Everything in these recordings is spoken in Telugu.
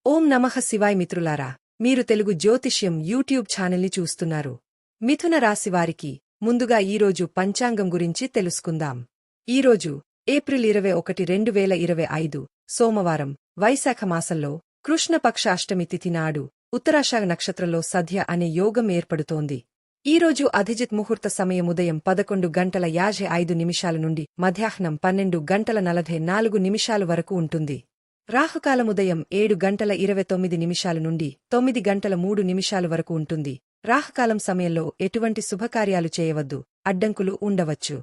ఓం నమః శివాయ మిత్రులారా, మీరు తెలుగు జ్యోతిష్యం యూట్యూబ్ ఛానల్ని చూస్తున్నారు. మిథున రాశివారికి ముందుగా ఈరోజు పంచాంగం గురించి తెలుసుకుందాం. ఈరోజు ఏప్రిల్ 21, 2025 సోమవారం, వైశాఖ మాసంలో కృష్ణపక్ష అష్టమి తిథి నాడు ఉత్తరాషాఢ నక్షత్రంలో సద్య అనే యోగం ఏర్పడుతోంది. ఈరోజు అధిజిత్ ముహూర్త సమయం ఉదయం 11:55 నుండి మధ్యాహ్నం 12:44 వరకు ఉంటుంది. రాహుకాలం ఉదయం 7:29 నుండి 9:03 వరకు ఉంటుంది. రాహుకాలం సమయంలో ఎటువంటి శుభకార్యాలు చేయవద్దు, అడ్డంకులు ఉండవచ్చు.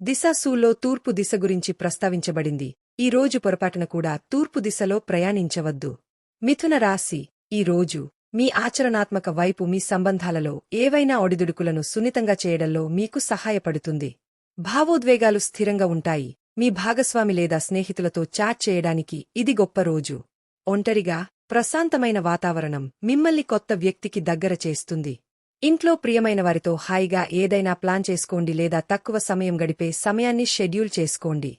దిశాసూల్లో తూర్పు దిశ గురించి ప్రస్తావించబడింది. ఈ రోజు పొరపాటున కూడా తూర్పు దిశలో ప్రయాణించవద్దు. మిథున రాశి, ఈ రోజు మీ ఆచరణాత్మక వైపు మీ సంబంధాలలో ఏవైనా ఒడిదుడుకులను సున్నితంగా చేయడంలో మీకు సహాయపడుతుంది. భావోద్వేగాలు స్థిరంగా ఉంటాయి. మీ భాగస్వామి లేదా స్నేహితులతో చాట్ చేయడానికి ఇది గొప్ప రోజు. ఒంటరిగా ప్రశాంతమైన వాతావరణం మిమ్మల్ని కొత్త వ్యక్తికి దగ్గర చేస్తుంది. ఇంట్లో ప్రియమైన వారితో హాయిగా ఏదైనా ప్లాన్ చేసుకోండి లేదా తక్కువ సమయం గడిపే సమయాన్ని షెడ్యూల్ చేసుకోండి.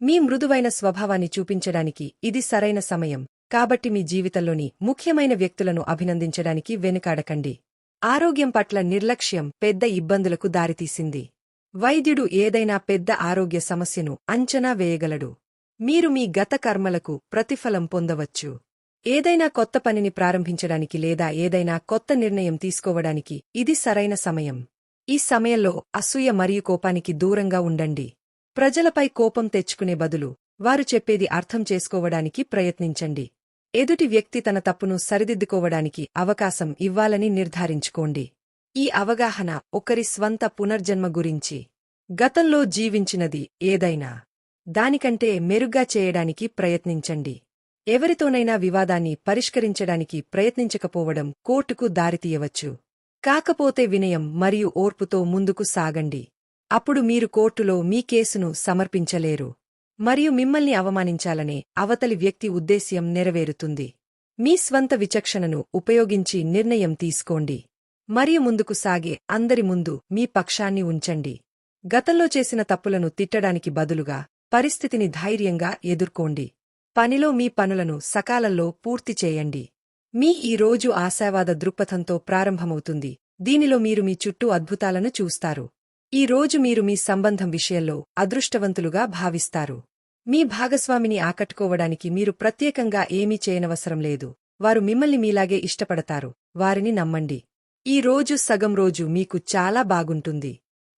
మీ మృదువైన స్వభావాన్ని చూపించడానికి ఇది సరైన సమయం, కాబట్టి మీ జీవితంలోని ముఖ్యమైన వ్యక్తులను అభినందించడానికి వెనుకాడకండి. ఆరోగ్యం పట్ల నిర్లక్ష్యం పెద్ద ఇబ్బందులకు దారితీసింది. వైద్యుడు ఏదైనా పెద్ద ఆరోగ్య సమస్యను అంచనా వేయగలడు. మీరు మీ గత కర్మలకు ప్రతిఫలం పొందవచ్చు. ఏదైనా కొత్త పనిని ప్రారంభించడానికి లేదా ఏదైనా కొత్త నిర్ణయం తీసుకోవడానికి ఇది సరైన సమయం. ఈ సమయంలో అసూయ మరియు కోపానికి దూరంగా ఉండండి. ప్రజలపై కోపం తెచ్చుకునే బదులు వారు చెప్పేది అర్థం చేసుకోవడానికి ప్రయత్నించండి. ఎదుటి వ్యక్తి తన తప్పును సరిదిద్దుకోవడానికి అవకాశం ఇవ్వాలని నిర్ధారించుకోండి. ఈ అవగాహన ఒకరి స్వంత పునర్జన్మ గురించి. గతంలో జీవించినది ఏదైనా దానికంటే మెరుగ్గా చేయడానికి ప్రయత్నించండి. ఎవరితోనైనా వివాదాన్ని పరిష్కరించడానికి ప్రయత్నించకపోవడం కోర్టుకు దారితీయవచ్చు. కాకపోతే వినయం మరియు ఓర్పుతో ముందుకు సాగండి. అప్పుడు మీరు కోర్టులో మీ కేసును సమర్పించలేరు మరియు మిమ్మల్ని అవమానించాలనే అవతలి వ్యక్తి ఉద్దేశ్యం నెరవేరుతుంది. మీ స్వంత విచక్షణను ఉపయోగించి నిర్ణయం తీసుకోండి మరియు ముందుకు సాగే అందరి ముందు మీ పక్షాన్ని ఉంచండి. గతంలో చేసిన తప్పులను తిట్టడానికి బదులుగా పరిస్థితిని ధైర్యంగా ఎదుర్కోండి. పనిలో మీ పనులను సకాలంలో పూర్తి చేయండి. మీ ఈ రోజు ఆశావాద దృక్పథంతో ప్రారంభమవుతుంది. దీనిలో మీరు మీ చుట్టూ అద్భుతాలను చూస్తారు. ఈ రోజు మీరు మీ సంబంధం విషయంలో అదృష్టవంతులుగా భావిస్తారు. మీ భాగస్వామిని ఆకట్టుకోవడానికి మీరు ప్రత్యేకంగా ఏమీ చేయనవసరం లేదు. వారు మిమ్మల్ని మీలాగే ఇష్టపడతారు. వారిని నమ్మండి. ఈ రోజు సగం రోజు మీకు చాలా బాగుంటుంది.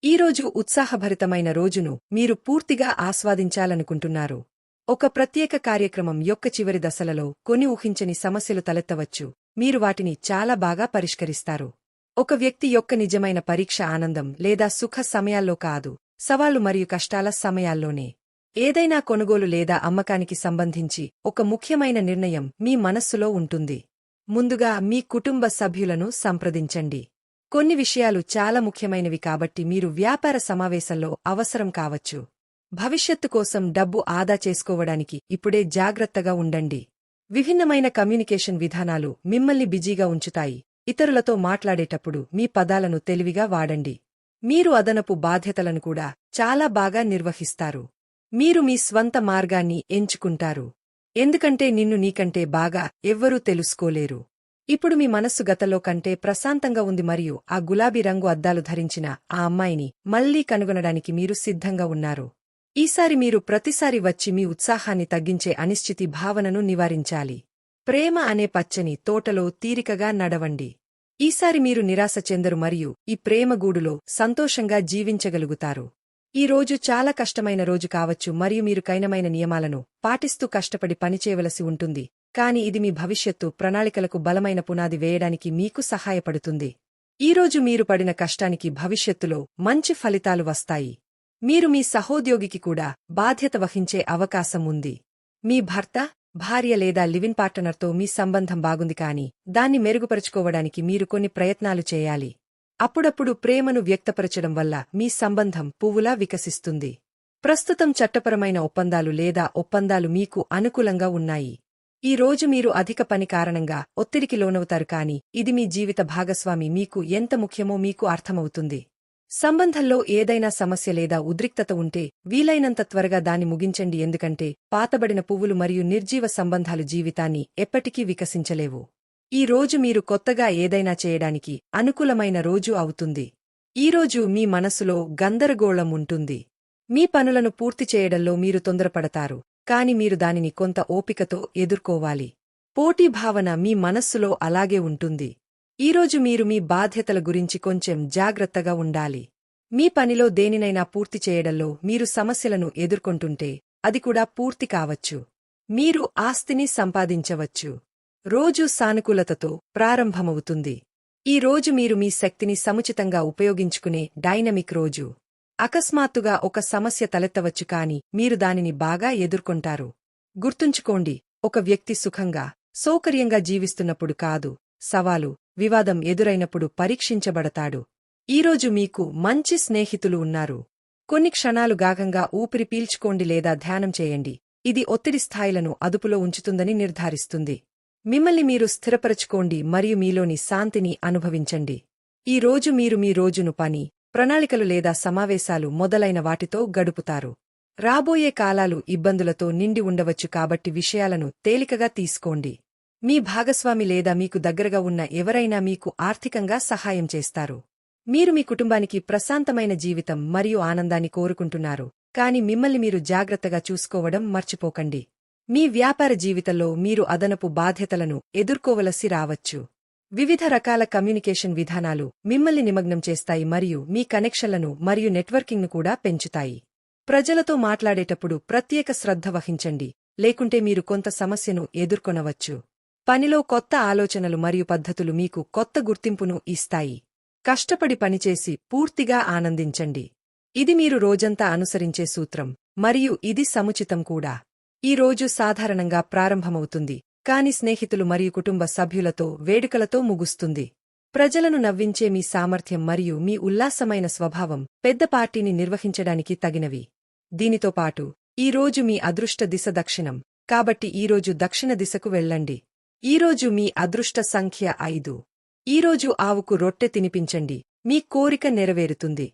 ఈరోజు ఉత్సాహభరితమైన రోజును మీరు పూర్తిగా ఆస్వాదించాలనుకుంటున్నారు. ఒక ప్రత్యేక కార్యక్రమం యొక్క చివరి దశలలో కొన్ని ఊహించని సమస్యలు తలెత్తవచ్చు. మీరు వాటిని చాలా బాగా పరిష్కరిస్తారు. ఒక వ్యక్తి యొక్క నిజమైన పరీక్ష ఆనందం లేదా సుఖ సమయాల్లో కాదు, సవాళ్లు మరియు కష్టాల సమయాల్లోనే. ఏదైనా కొనుగోలు లేదా అమ్మకానికి సంబంధించి ఒక ముఖ్యమైన నిర్ణయం మీ మనస్సులో ఉంటుంది. ముందుగా మీ కుటుంబ సభ్యులను సంప్రదించండి. కొన్ని విషయాలు చాలా ముఖ్యమైనవి కాబట్టి మీరు వ్యాపార సమావేశంలో అవసరం కావచ్చు. భవిష్యత్తు కోసం డబ్బు ఆదా చేసుకోవడానికి ఇప్పుడే జాగ్రత్తగా ఉండండి. విభిన్నమైన కమ్యూనికేషన్ విధానాలు మిమ్మల్ని బిజీగా ఉంచుతాయి. ఇతరులతో మాట్లాడేటప్పుడు మీ పదాలను తెలివిగా వాడండి. మీరు అదనపు బాధ్యతలను కూడా చాలా బాగా నిర్వహిస్తారు. మీరు మీ స్వంత మార్గాన్ని ఎంచుకుంటారు. ఎందుకంటే నిన్ను నీకంటే బాగా ఎవ్వరూ తెలుసుకోలేరు. ఇప్పుడు మీ మనస్సు గతంలో కంటే ప్రశాంతంగా ఉంది మరియు ఆ గులాబీ రంగు అద్దాలు ధరించిన ఆ అమ్మాయిని మళ్లీ కనుగొనడానికి మీరు సిద్ధంగా ఉన్నారు. ఈసారి మీరు ప్రతిసారి వచ్చి మీ ఉత్సాహాన్ని తగ్గించే అనిశ్చితి భావనను నివారించాలి. ప్రేమ అనే పచ్చని తోటలో తీరికగా నడవండి. ఈసారి మీరు నిరాశ చెందరు మరియు ఈ ప్రేమగూడులో సంతోషంగా జీవించగలుగుతారు. ఈ రోజు చాలా కష్టమైన రోజు కావచ్చు మరియు మీరు కఠినమైన నియమాలను పాటిస్తూ కష్టపడి పనిచేయవలసి ఉంటుంది, కానీ ఇది మీ భవిష్యత్తు ప్రణాళికలకు బలమైన పునాది వేయడానికి మీకు సహాయపడుతుంది. ఈరోజు మీరు పడిన కష్టానికి భవిష్యత్తులో మంచి ఫలితాలు వస్తాయి. మీరు మీ సహోద్యోగికి కూడా బాధ్యత వహించే అవకాశం ఉంది. మీ భర్త, భార్య లేదా లివిన్ పార్ట్నర్తో మీ సంబంధం బాగుంది కానీ దాన్ని మెరుగుపరుచుకోవడానికి మీరు కొన్ని ప్రయత్నాలు చేయాలి. అప్పుడప్పుడు ప్రేమను వ్యక్తపరచడం వల్ల మీ సంబంధం పువ్వులా వికసిస్తుంది. ప్రస్తుతం చట్టపరమైన ఒప్పందాలు లేదా ఒప్పందాలు మీకు అనుకూలంగా ఉన్నాయి. ఈ రోజు మీరు అధిక పని కారణంగా ఒత్తిడికి లోనవుతారు కానీ ఇది మీ జీవిత భాగస్వామి మీకు ఎంత ముఖ్యమో మీకు అర్థమవుతుంది. సంబంధంలో ఏదైనా సమస్య లేదా ఉద్రిక్తత ఉంటే వీలైనంత త్వరగా దాన్ని ముగించండి, ఎందుకంటే పాతబడిన పువ్వులు మరియు నిర్జీవ సంబంధాలు జీవితాన్ని ఎప్పటికీ వికసించలేవు. ఈ రోజు మీరు కొత్తగా ఏదైనా చేయడానికి అనుకూలమైన రోజు అవుతుంది. ఈరోజు మీ మనసులో గందరగోళం ఉంటుంది. మీ పనులను పూర్తి చేయడంలో మీరు తొందరపడతారు, కాని మీరు దానిని కొంత ఓపికతో ఎదుర్కోవాలి. పోటీ భావన మీ మనస్సులో అలాగే ఉంటుంది. ఈరోజు మీరు మీ బాధ్యతల గురించి కొంచెం జాగ్రత్తగా ఉండాలి. మీ పనిలో దేనినైనా పూర్తి చేయడంలో మీరు సమస్యలను ఎదుర్కొంటుంటే అది కూడా పూర్తి కావచ్చు. మీరు ఆస్తిని సంపాదించవచ్చు. రోజు సానుకూలతతో ప్రారంభమవుతుంది. ఈ రోజు మీరు మీ శక్తిని సముచితంగా ఉపయోగించుకునే డైనమిక్ రోజు. అకస్మాత్తుగా ఒక సమస్య తలెత్తవచ్చు, కాని మీరు దానిని బాగా ఎదుర్కొంటారు. గుర్తుంచుకోండి, ఒక వ్యక్తి సుఖంగా, సౌకర్యంగా జీవిస్తున్నప్పుడు కాదు, సవాలు, వివాదం ఎదురైనప్పుడు పరీక్షించబడతాడు. ఈరోజు మీకు మంచి స్నేహితులు ఉన్నారు. కొన్ని క్షణాలు గాఢంగా ఊపిరి పీల్చుకోండి లేదా ధ్యానం చేయండి. ఇది ఒత్తిడి స్థాయిలను అదుపులో ఉంచుతుందని నిర్ధారిస్తుంది. మిమ్మల్ని మీరు స్థిరపరచుకోండి మరియు మీలోని శాంతిని అనుభవించండి. ఈ రోజు మీరు మీ రోజును పని, ప్రణాళికలు లేదా సమావేశాలు మొదలైన వాటితో గడుపుతారు. రాబోయే కాలాలు ఇబ్బందులతో నిండి ఉండవచ్చు, కాబట్టి విషయాలను తేలికగా తీసుకోండి. మీ భాగస్వామి లేదా మీకు దగ్గరగా ఉన్న ఎవరైనా మీకు ఆర్థికంగా సహాయం చేస్తారు. మీరు మీ కుటుంబానికి ప్రశాంతమైన జీవితం మరియు ఆనందాన్ని కోరుకుంటున్నారు, కాని మిమ్మల్ని మీరు జాగ్రత్తగా చూసుకోవడం మర్చిపోకండి. మీ వ్యాపార జీవితంలో మీరు అదనపు బాధ్యతలను ఎదుర్కోవలసి రావచ్చు. వివిధ రకాల కమ్యూనికేషన్ విధానాలు మిమ్మల్ని నిమగ్నం చేస్తాయి మరియు మీ కనెక్షన్లను మరియు నెట్వర్కింగ్ను కూడా పెంచుతాయి. ప్రజలతో మాట్లాడేటప్పుడు ప్రత్యేక శ్రద్ధ వహించండి, లేకుంటే మీరు కొంత సమస్యను ఎదుర్కొనవచ్చు. పనిలో కొత్త ఆలోచనలు మరియు పద్ధతులు మీకు కొత్త గుర్తింపును ఇస్తాయి. కష్టపడి పనిచేసి పూర్తిగా ఆనందించండి. ఇది మీరు రోజంతా అనుసరించే సూత్రం, మరియు ఇది సముచితం కూడా. ఈ రోజు సాధారణంగా ప్రారంభమవుతుంది, కాని స్నేహితులు మరియు కుటుంబ సభ్యులతో వేడుకలతో ముగుస్తుంది. ప్రజలను నవ్వించే మీ సామర్థ్యం మరియు మీ ఉల్లాసమైన స్వభావం పెద్ద పార్టీని నిర్వహించడానికి తగినవి. దీనితో పాటు ఈ రోజు మీ అదృష్ట దిశ దక్షిణం, కాబట్టి ఈరోజు దక్షిణ దిశకు వెళ్ళండి. ఈరోజు మీ అదృష్ట సంఖ్య 5. ఈరోజు ఆవుకు రొట్టె తినిపించండి, మీ కోరిక నెరవేరుతుంది.